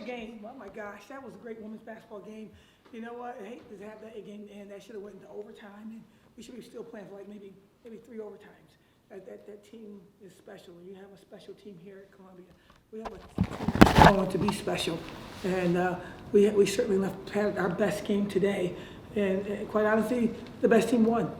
that game. Oh my gosh, that was a great women's basketball game. You know what? I hate to have that game end. That should have went into overtime, and we should be still playing for like maybe 3 overtimes. That team is special. You have a special team here at Columbia. We have a team that's going to be special, and we certainly had our best game today. And quite honestly, the best team won.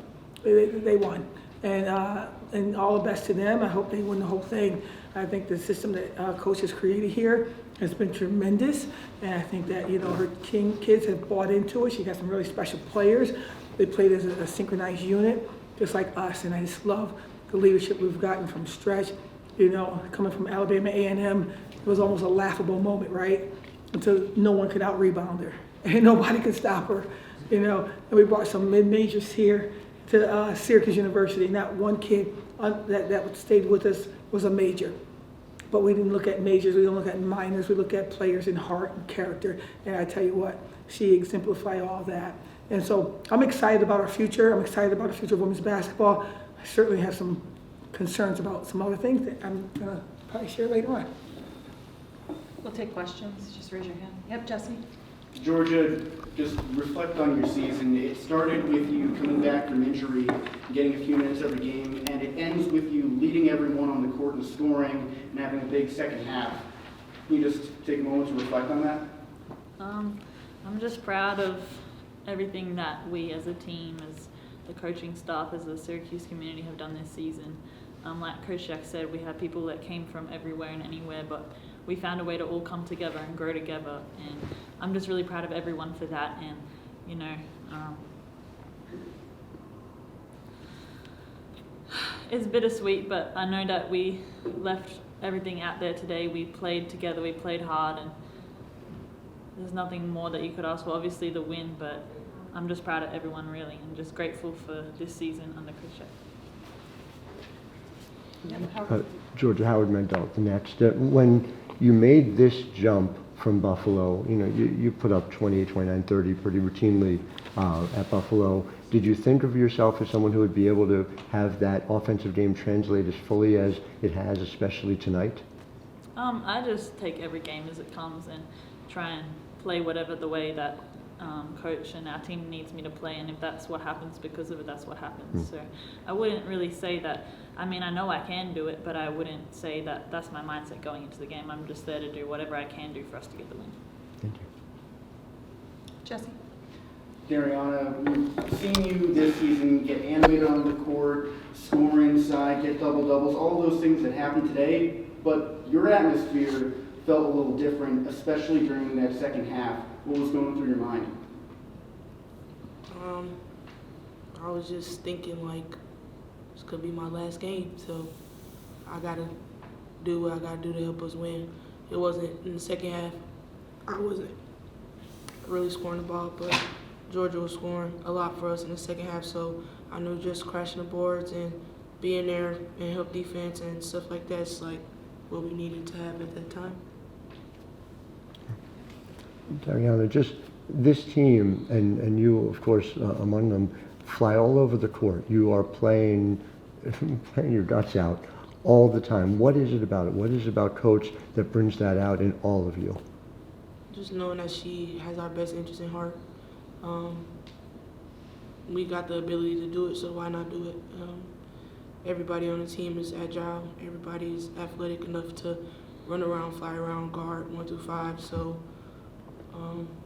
They won, and all the best to them. I hope they win the whole thing. I think the system that coach has created here has been tremendous, and I think that her kids have bought into it. She got some really special players. They played as a synchronized unit, just like us, and I just love the leadership we've gotten from Stretch. Coming from Alabama A&M, it was almost a laughable moment, right? Until no one could out-rebound her, and nobody could stop her. And we brought some mid-majors here to Syracuse University. Not one kid that stayed with us was a major. But we didn't look at majors, we didn't look at minors, we look at players in heart and character. And I tell you what, she exemplified all that. And so I'm excited about our future. I'm excited about the future of women's basketball. I certainly have some concerns about some other things that I'm going to probably share later on. We'll take questions. Just raise your hand. Yep, Jesse. Georgia, just reflect on your season. It started with you coming back from injury, getting a few minutes every game, and it ends with you leading everyone on the court and scoring and having a big second half. Can you just take a moment to reflect on that? I'm just proud of everything that we as a team, as the coaching staff, as the Syracuse community have done this season. Like Coach Jack said, we have people that came from everywhere and anywhere, but we found a way to all come together and grow together, and I'm just really proud of everyone for that. And it's bittersweet, but I know that we left everything out there today. We played together, we played hard, and there's nothing more that you could ask for. Obviously the win, but I'm just proud of everyone really, and just grateful for this season under Coach Jack. Georgia, Howard Mandel, the next. When you made this jump from Buffalo, you put up 28, 29, 30 pretty routinely at Buffalo. Did you think of yourself as someone who would be able to have that offensive game translate as fully as it has, especially tonight? I just take every game as it comes and try and play whatever the way that coach and our team needs me to play, and if that's what happens because of it, that's what happens. So I wouldn't really say that. I know I can do it, but I wouldn't say that that's my mindset going into the game. I'm just there to do whatever I can do for us to get the win. Thank you. Jesse. Dariana, we've seen you this season get animated on the court, score inside, get double-doubles, all those things that happened today, but your atmosphere felt a little different, especially during that second half. What was going through your mind? I was just thinking this could be my last game, so I gotta do what I gotta do to help us win. It wasn't in the second half. I wasn't really scoring the ball, but Georgia was scoring a lot for us in the second half, so I knew just crashing the boards and being there and help defense and stuff like that's what we needed to have at that time. Dariana, just this team, and you, of course, among them, fly all over the court. You are playing your guts out all the time. What is it about it? What is it about Coach that brings that out in all of you? Just knowing that she has our best interest in heart. We got the ability to do it, so why not do it? Everybody on the team is agile. Everybody is athletic enough to run around, fly around, guard 1 through 5. So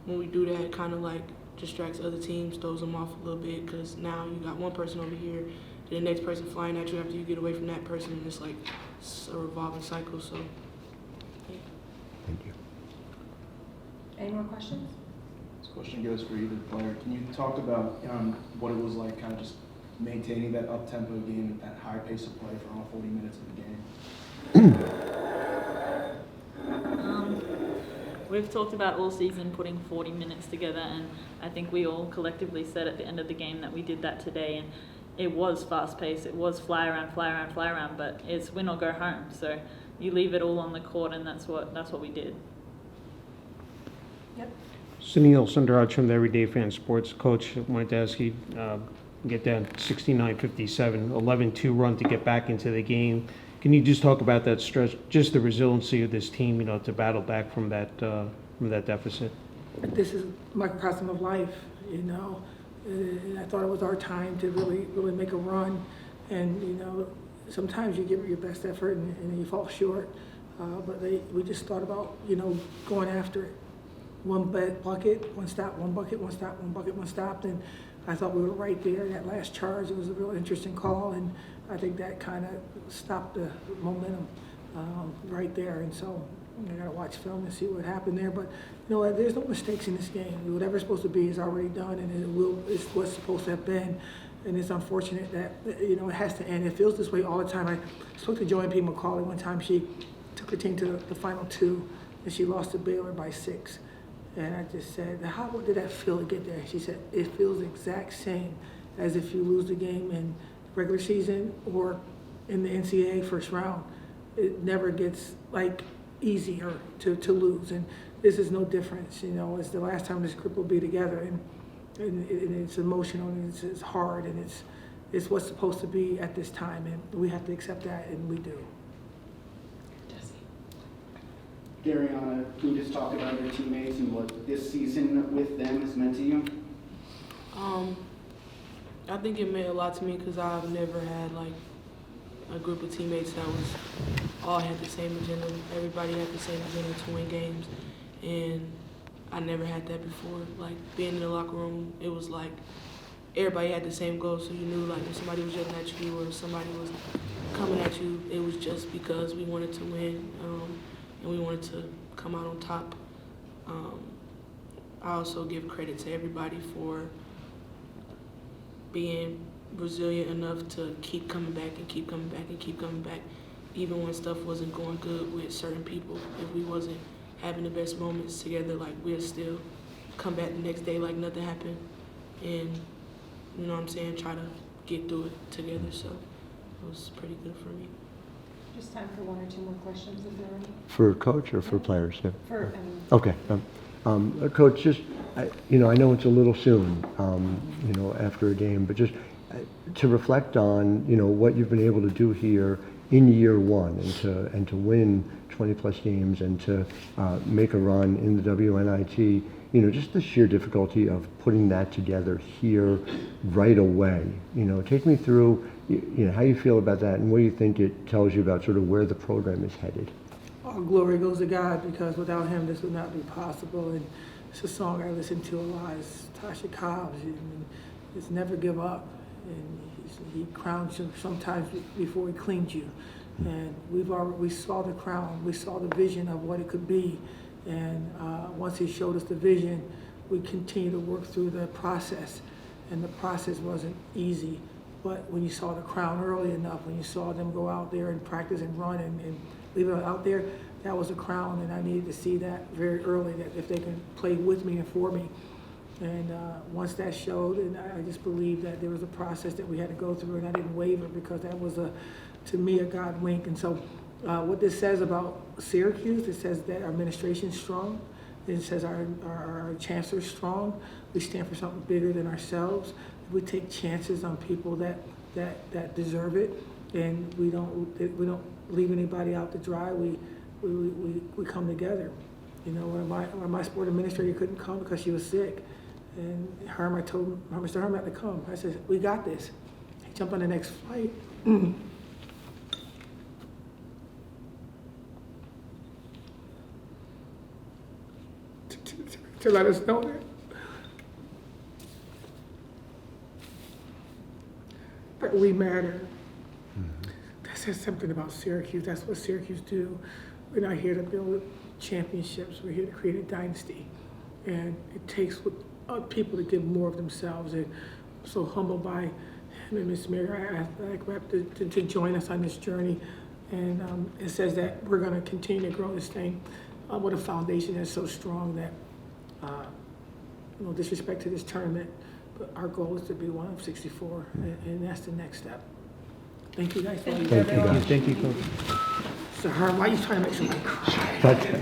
when we do that, it kind of distracts other teams, throws them off a little bit, because now you got one person over here, then the next person flying at you after you get away from that person, and it's a revolving cycle. So, yeah. Thank you. Any more questions? This question goes for either player. Can you talk about what it was like kind of just maintaining that up-tempo game, that high pace of play for all 40 minutes of the game? We've talked about all season putting 40 minutes together, and I think we all collectively said at the end of the game that we did that today, and it was fast-paced. It was fly around, but it's win or go home. So you leave it all on the court, and that's what we did. Yep. Sunil Sundaraj from the Everyday Fan Sports. Coach, I wanted to ask you, get down 69-57, 11-2 run to get back into the game. Can you just talk about that stretch, just the resiliency of this team, to battle back from that from that deficit? This is microcosm of life, you know. And I thought it was our time to really make a run. And, you know, sometimes you give it your best effort and you fall short. But we just thought about, you know, going after it. One bucket, one stop, one bucket, one stop, one bucket, one stop. And I thought we were right there. That last charge, it was a real interesting call. And I think that kind of stopped the momentum right there. And so I got to watch film and see what happened there. But, you know, there's no mistakes in this game. Whatever's supposed to be is already done, and it's what's supposed to have been. And it's unfortunate that, you know, it has to end. It feels this way all the time. I spoke to Joanne P. McCauley one time. She took her team to the final two, and she lost to Baylor by 6. And I just said, how did that feel to get there? She said, it feels the exact same as if you lose the game in regular season or in the NCAA first round. It never gets, like, easier to lose. And this is no difference, you know. It's the last time this group will be together. And it's emotional, and it's hard, and it's what's supposed to be at this time. And we have to accept that, and we do. Dariana, can you just talk about your teammates and what this season with them has meant to you? I think it meant a lot to me because I've never had like a group of teammates that was all had the same agenda. Everybody had the same agenda to win games, and I never had that before. Like being in the locker room, it was like everybody had the same goal, so you knew like if somebody was yelling at you or somebody was coming at you, it was just because we wanted to win. And we wanted to come out on top. I also give credit to everybody for being resilient enough to keep coming back and keep coming back and keep coming back, even when stuff wasn't going good with certain people. If we wasn't having the best moments together, like we'll still come back the next day like nothing happened, and you know what I'm saying, try to get through it together. So it was pretty good for me. Just time for one or two more questions, if there are any. For coach or for players? Yeah. For, Okay. Coach, just, you know, I know it's a little soon, you know, after a game, but just to reflect on, you know, what you've been able to do here in year one and to win 20-plus games and to make a run in the WNIT, you know, just the sheer difficulty of putting that together here right away. You know, take me through, you know, how you feel about that and what you think it tells you about sort of where the program is headed. All glory goes to God, because without him this would not be possible. And it's a song I listen to a lot. It's Tasha Cobbs. It's never give up. And he crowns you sometimes before he cleans you. And we saw the crown. We saw the vision of what it could be. And once he showed us the vision, we continued to work through the process. And the process wasn't easy. But when you saw the crown early enough, when you saw them go out there and practice and run and leave it out there, that was a crown. And I needed to see that very early, that if they can play with me and for me. And once that showed, and I just believed that there was a process that we had to go through, and I didn't waver, because that was, to me, a God wink. And so what this says about Syracuse, it says that our administration's strong. It says our chancellor's strong. We stand for something bigger than ourselves. We take chances on people that deserve it, and we don't leave anybody out to dry. We come together. You know, when my sport administrator couldn't come because she was sick, and I told Mr. Herman to come. I said, we got this. He jumped on the next flight. To let us know that we matter. That says something about Syracuse. That's what Syracuse do. We're not here to build championships. We're here to create a dynasty. And it takes people to give more of themselves. And I'm so humbled by him and Miss Mary. I asked Rep to join us on this journey. And it says that we're going to continue to grow this thing with a foundation that's so strong that, no disrespect to this tournament, but our goal is to be one of 64, and that's the next step. Thank you guys for all you Thank you, guys. Thank you, Coach. So Herm, why are you trying to make somebody cry? That's-